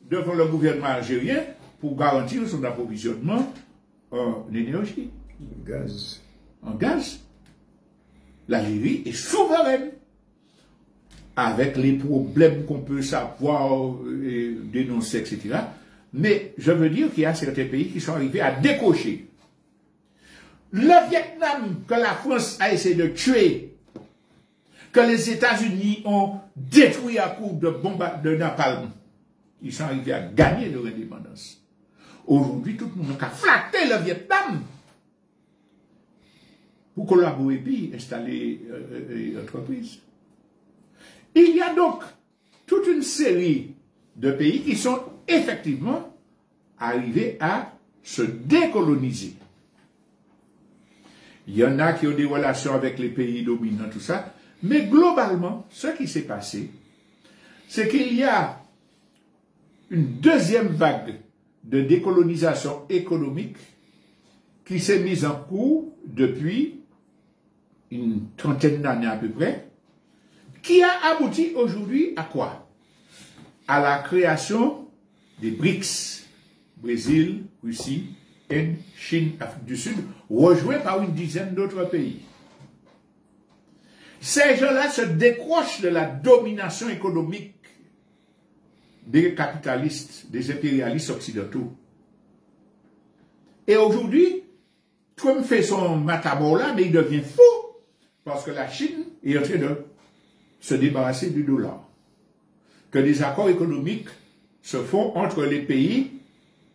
devant le gouvernement algérien pour garantir son approvisionnement en énergie. Gaz. En gaz. L'Algérie est souveraine. avec les problèmes qu'on peut savoir, dénoncer, etc. Mais je veux dire qu'il y a certains pays qui sont arrivés à décocher. Le Vietnam, que la France a essayé de tuer, que les États-Unis ont détruit à coup de bombes de napalm, ils sont arrivés à gagner leur indépendance. Aujourd'hui, tout le monde a flatté le Vietnam pour collaborer et installer une entreprise. Il y a donc toute une série de pays qui sont effectivement arrivés à se décoloniser. Il y en a qui ont des relations avec les pays dominants, tout ça. Mais globalement, ce qui s'est passé, c'est qu'il y a une deuxième vague de décolonisation économique qui s'est mise en cours depuis une trentaine d'années à peu près, qui a abouti aujourd'hui à quoi? À la création des BRICS, Brésil, Russie, Inde, Chine, Afrique du Sud, rejoints par une dizaine d'autres pays. Ces gens-là se décrochent de la domination économique des capitalistes, des impérialistes occidentaux. Et aujourd'hui, Trump fait son matamor là, mais il devient fou, parce que la Chine est en train de se débarrasser du dollar. Que des accords économiques se font entre les pays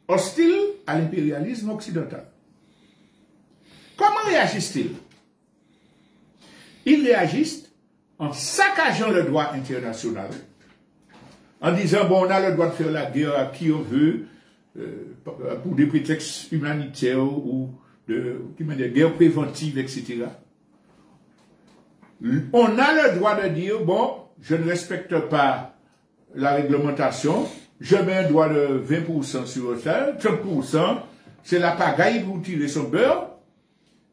hostiles à l'impérialisme occidental. Comment réagissent-ils? Ils réagissent en saccageant le droit international, en disant, bon, on a le droit de faire la guerre à qui on veut, pour des prétextes humanitaires ou de guerre préventive, etc. On a le droit de dire, bon, je ne respecte pas la réglementation, je mets un droit de 20% sur le salaire, 30%, c'est la pagaille pour tirer son beurre.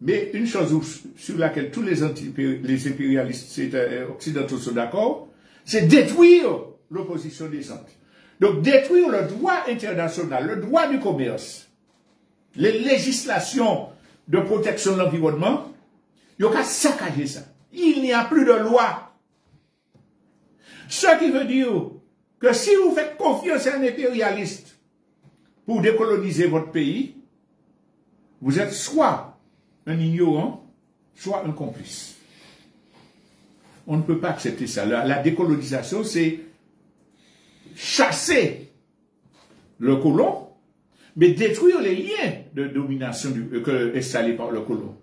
Mais une chose sur laquelle tous les impérialistes occidentaux sont d'accord, c'est détruire l'opposition décente. Donc détruire le droit international, le droit du commerce, les législations de protection de l'environnement, il n'y a qu'à saccager ça. Il n'y a plus de loi. Ce qui veut dire que si vous faites confiance à un impérialiste pour décoloniser votre pays, vous êtes soit un ignorant, soit un complice. On ne peut pas accepter ça. La décolonisation, c'est chasser le colon, mais détruire les liens de domination installés par le colon.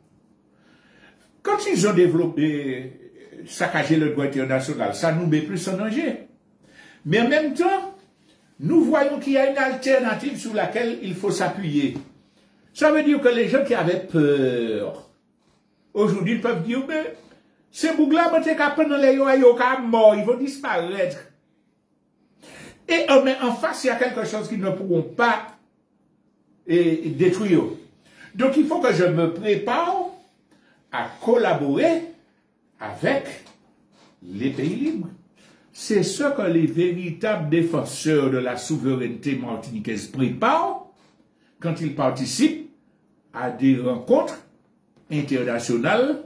Quand ils ont développé, saccagé le droit international, ça nous met plus en danger. Mais en même temps, nous voyons qu'il y a une alternative sur laquelle il faut s'appuyer. Ça veut dire que les gens qui avaient peur, aujourd'hui, ils peuvent dire, mais ces bougs-là, ils vont disparaître. Et mais en face, il y a quelque chose qu'ils ne pourront pas détruire. Donc, il faut que je me prépare à collaborer avec les pays libres. C'est ce que les véritables défenseurs de la souveraineté martiniquaise préparent quand ils participent à des rencontres internationales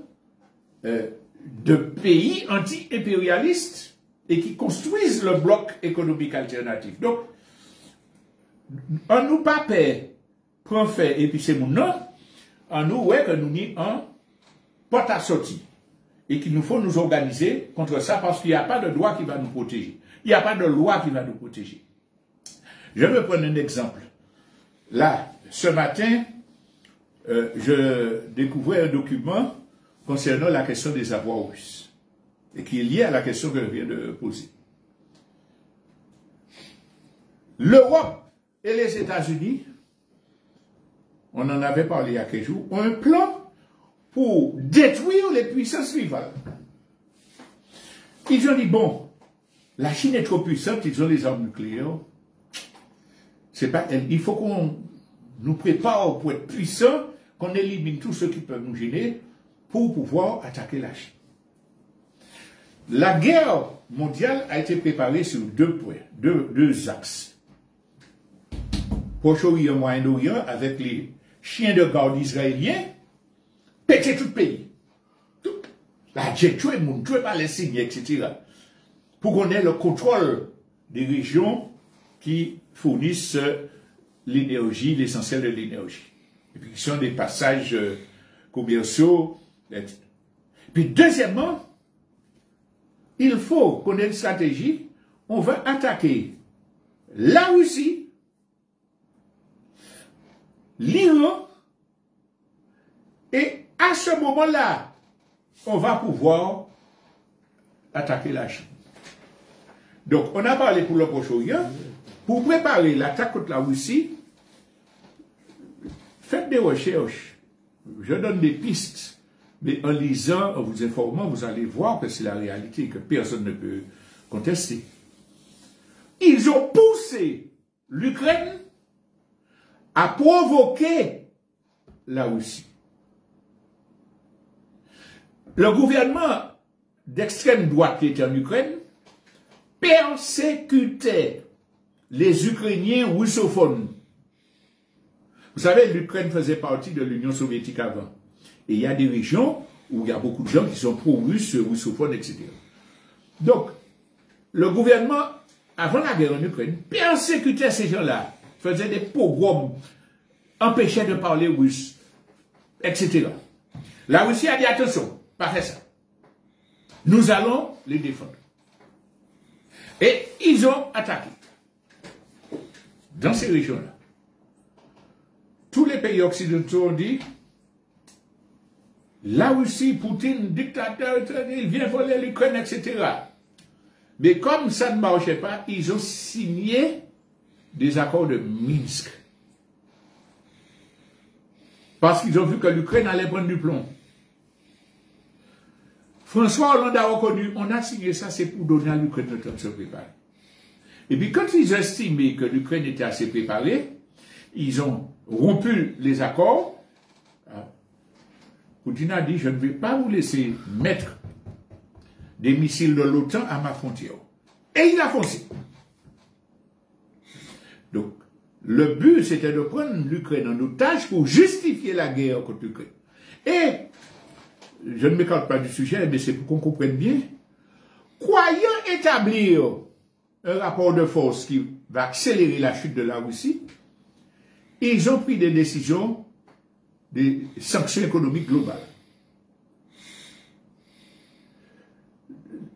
de pays anti-impérialistes et qui construisent le bloc économique alternatif. Donc, on nous pas paie, prend fait, et puis c'est mon nom, on nous, ouais, que nous n'y un porte à sortie. Et qu'il nous faut nous organiser contre ça parce qu'il n'y a pas de droit qui va nous protéger. Il n'y a pas de loi qui va nous protéger. Je vais prendre un exemple. Là, ce matin, je découvrais un document concernant la question des avoirs russes et qui est lié à la question que je viens de poser. L'Europe et les États-Unis, on en avait parlé il y a quelques jours, ont un plan pour détruire les puissances rivales. Ils ont dit, bon, la Chine est trop puissante, ils ont les armes nucléaires. C'est pas elle. Il faut qu'on nous prépare pour être puissants, qu'on élimine tous ceux qui peuvent nous gêner pour pouvoir attaquer la Chine. La guerre mondiale a été préparée sur deux points, deux axes. Proche-Orient, Moyen-Orient, avec les chiens de garde israéliens, péter tout le pays. Tout. La jet tué, moun tué palestinien, etc. pour qu'on ait le contrôle des régions qui fournissent l'énergie, l'essentiel de l'énergie. Et puis, qui sont des passages commerciaux, etc. Puis, deuxièmement, il faut qu'on ait une stratégie. On va attaquer la Russie, l'Iran, et à ce moment-là, on va pouvoir attaquer la Chine. Donc, on a parlé pour le Proche-Orient. Pour préparer l'attaque contre la Russie, faites des recherches. Je donne des pistes. Mais en lisant, en vous informant, vous allez voir que c'est la réalité, que personne ne peut contester. Ils ont poussé l'Ukraine à provoquer la Russie. Le gouvernement d'extrême droite qui était en Ukraine persécutait les Ukrainiens russophones. Vous savez, l'Ukraine faisait partie de l'Union soviétique avant. Et il y a des régions où il y a beaucoup de gens qui sont pro-russes, russophones, etc. Donc, le gouvernement, avant la guerre en Ukraine, persécutait ces gens-là, faisait des pogroms, empêchait de parler russe, etc. La Russie a dit attention, pas faire ça. Nous allons les défendre. Et ils ont attaqué. Dans ces régions-là. Tous les pays occidentaux ont dit, la Russie, Poutine, dictateur, il vient voler l'Ukraine, etc. Mais comme ça ne marchait pas, ils ont signé des accords de Minsk. Parce qu'ils ont vu que l'Ukraine allait prendre du plomb. François Hollande a reconnu, on a signé ça, c'est pour donner à l'Ukraine le temps de se préparer. Et puis quand ils estimaient que l'Ukraine était assez préparée, ils ont rompu les accords. Poutine a dit, je ne vais pas vous laisser mettre des missiles de l'OTAN à ma frontière. Et il a foncé. Donc, le but, c'était de prendre l'Ukraine en otage pour justifier la guerre contre l'Ukraine. Et, je ne m'écarte pas du sujet, mais c'est pour qu'on comprenne bien, croyant établir un rapport de force qui va accélérer la chute de la Russie, ils ont pris des décisions, des sanctions économiques globales.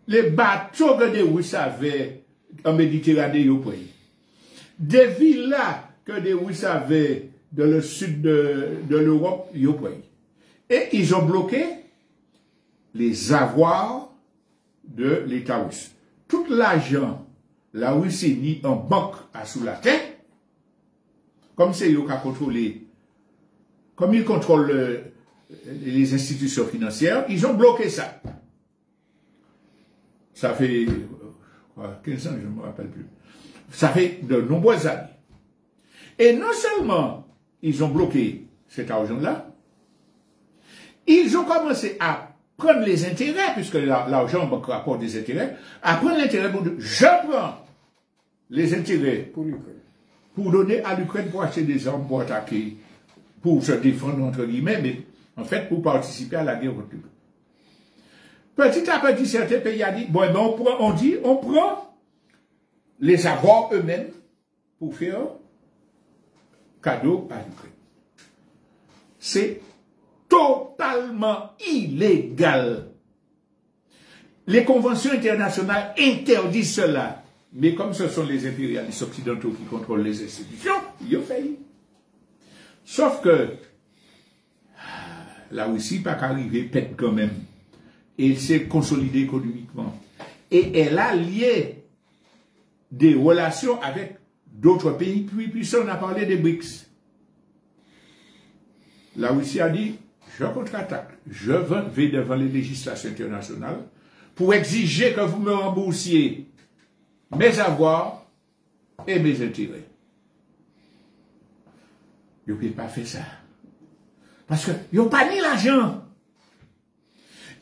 Les bateaux que les Russes avaient en Méditerranée, ils ont pris. Des villas que les Russes avaient dans le sud de l'Europe, ils ont pris. Et ils ont bloqué les avoirs de l'État russe. Tout l'argent, la Russie ni en banque à sous la tête, comme c'est eux qui contrôlé, comme ils contrôlent les institutions financières, ils ont bloqué ça. Ça fait 15 ans, je ne me rappelle plus. Ça fait de nombreuses années. Et non seulement ils ont bloqué cet argent-là, ils ont commencé à prendre les intérêts, puisque l'argent rapporte des intérêts, à prendre l'intérêt pour dire, je prends les intérêts pour donner à l'Ukraine pour acheter des armes, pour attaquer, pour se défendre, entre guillemets, mais en fait pour participer à la guerre contre l'Ukraine. Petit à petit, certains pays ont dit, bon, ben on prend les avoirs eux-mêmes pour faire cadeau à l'Ukraine. C'est totalement illégal. Les conventions internationales interdisent cela. Mais comme ce sont les impérialistes occidentaux qui contrôlent les institutions, ils ont failli. Sauf que la Russie n'a pas qu'arriver pète quand même. Et elle s'est consolidée économiquement. Et elle a lié des relations avec d'autres pays plus puissants. On a parlé des BRICS. La Russie a dit, je contre-attaque. Je vais devant les législations internationales pour exiger que vous me remboursiez mes avoirs et mes intérêts. Ils n'ont pas fait ça. Parce qu'ils n'ont pas mis l'argent.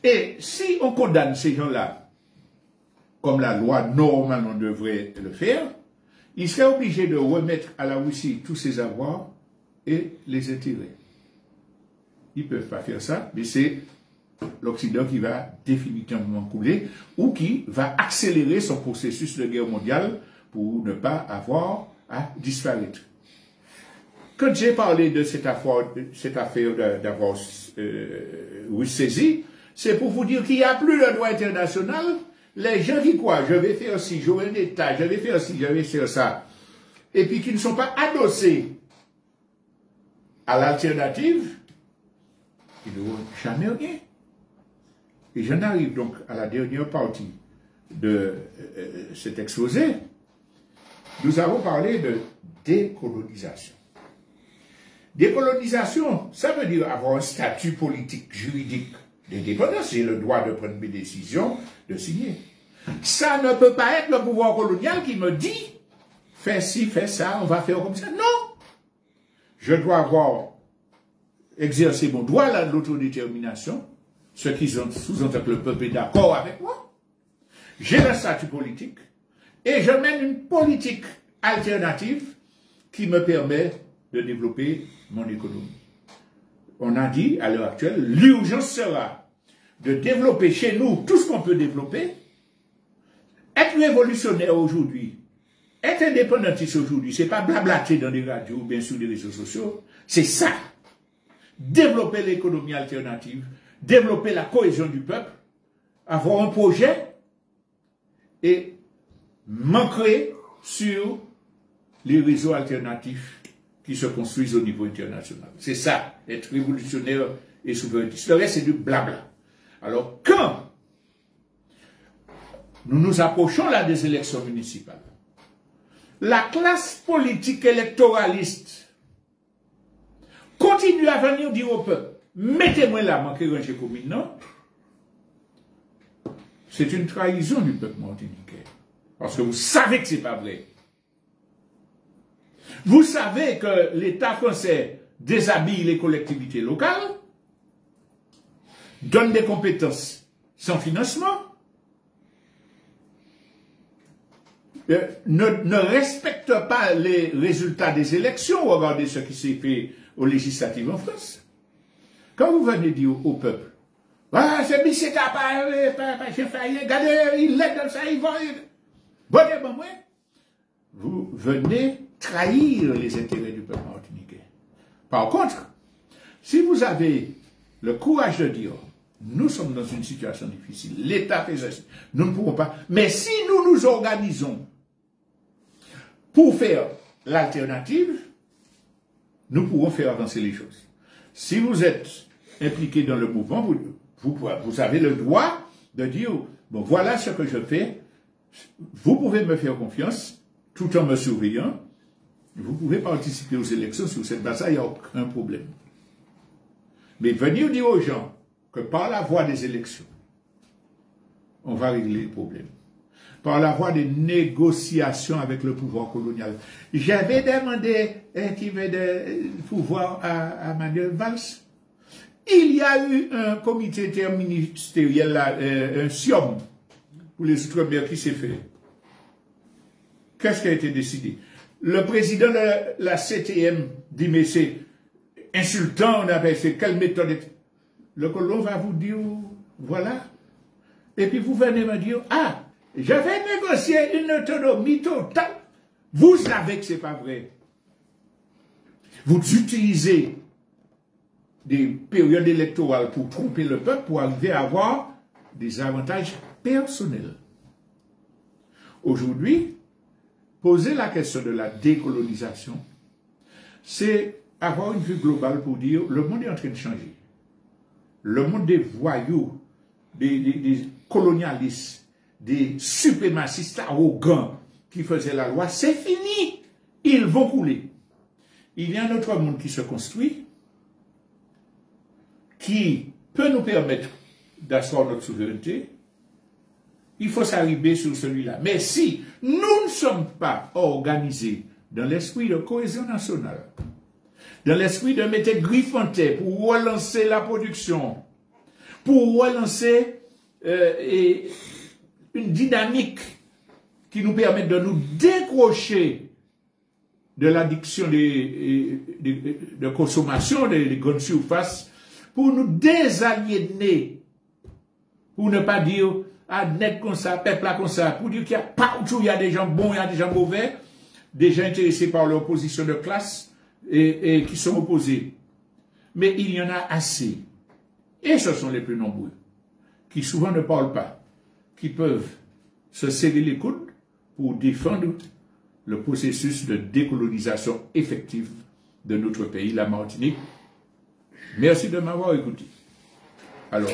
Et si on condamne ces gens-là, comme la loi normalement devrait le faire, ils seraient obligés de remettre à la Russie tous ses avoirs et les intérêts. Ils ne peuvent pas faire ça, mais c'est l'Occident qui va définitivement couler ou qui va accélérer son processus de guerre mondiale pour ne pas avoir à disparaître. Quand j'ai parlé de cette affaire d'avoir saisi, c'est pour vous dire qu'il n'y a plus de droit international. Les gens qui croient, je vais faire ci, j'aurai un État, je vais faire ci, je vais faire ça, et puis qui ne sont pas adossés à l'alternative, ils n'auront jamais rien. Et j'en arrive donc à la dernière partie de cet exposé. Nous avons parlé de décolonisation. Décolonisation, ça veut dire avoir un statut politique, juridique d'indépendance. J'ai le droit de prendre mes décisions, de signer. Ça ne peut pas être le pouvoir colonial qui me dit, fais ci, fais ça, on va faire comme ça. Non! Je dois avoir exercé mon droit à l'autodétermination, ce qui sous-entend que le peuple est d'accord avec moi. J'ai le statut politique et je mène une politique alternative qui me permet de développer mon économie. On a dit, à l'heure actuelle, l'urgence sera de développer chez nous tout ce qu'on peut développer, être révolutionnaire aujourd'hui, être indépendantiste aujourd'hui, c'est pas blablater dans des radios ou bien sur des réseaux sociaux, c'est ça. Développer l'économie alternative, développer la cohésion du peuple, avoir un projet et m'ancrer sur les réseaux alternatifs qui se construisent au niveau international. C'est ça, être révolutionnaire et souverainiste. Le reste, c'est du blabla. Alors, quand nous nous approchons là des élections municipales, la classe politique électoraliste continue à venir dire au peuple, mettez-moi là, manquez ranger commune, non? C'est une trahison du peuple martiniquais. Parce que vous savez que ce n'est pas vrai. Vous savez que l'État français déshabille les collectivités locales, donne des compétences sans financement, ne respecte pas les résultats des élections. Regardez ce qui s'est fait aux législatives en France. Quand vous venez dire au peuple, ah, c'est Bisseta, pas chef, regardez, il l'aide dans ça, il va. Bon, vous venez trahir les intérêts du peuple martiniquais. Par contre, si vous avez le courage de dire, nous sommes dans une situation difficile, l'État fait ceci, nous ne pouvons pas, mais si nous nous organisons pour faire l'alternative, nous pourrons faire avancer les choses. Si vous êtes impliqué dans le mouvement, vous avez le droit de dire, bon, voilà ce que je fais, vous pouvez me faire confiance, tout en me surveillant, vous pouvez participer aux élections sur cette base, il n'y a aucun problème. Mais venir dire aux gens que par la voie des élections, on va régler le problème. Par la voie des négociations avec le pouvoir colonial. J'avais demandé qui veut de pouvoir à Manuel Valls. Il y a eu un comité interministériel, un SIOM, pour les Outre-mer qui s'est fait. Qu'est-ce qui a été décidé? Le président de la CTM dit, mais c'est insultant, on appelle, c'est quelle méthode? Le colon va vous dire, voilà. Et puis vous venez me dire, ah, j'avais négocié une autonomie totale. Vous savez que ce n'est pas vrai. Vous utilisez des périodes électorales pour tromper le peuple, pour arriver à avoir des avantages personnels. Aujourd'hui, poser la question de la décolonisation, c'est avoir une vue globale pour dire le monde est en train de changer. Le monde des voyous, des colonialistes, des suprémacistes arrogants qui faisaient la loi, c'est fini. Ils vont couler. Il y a un autre monde qui se construit, qui peut nous permettre d'asseoir notre souveraineté. Il faut s'arriver sur celui-là. Mais si nous ne sommes pas organisés dans l'esprit de cohésion nationale, dans l'esprit de mettre griffe en terre pour relancer la production, pour relancer une dynamique qui nous permette de nous décrocher de l'addiction de consommation des grandes surfaces, pour nous désaliéner Pour ne pas dire, ah, net comme ça, peuple là comme ça, pour dire qu'il y a partout, il y a des gens bons, il y a des gens mauvais, des gens intéressés par leur position de classe et qui sont opposés. Mais il y en a assez. Et ce sont les plus nombreux, qui souvent ne parlent pas, qui peuvent se serrer les coudes pour défendre le processus de décolonisation effective de notre pays, la Martinique. Merci de m'avoir écouté. Alors,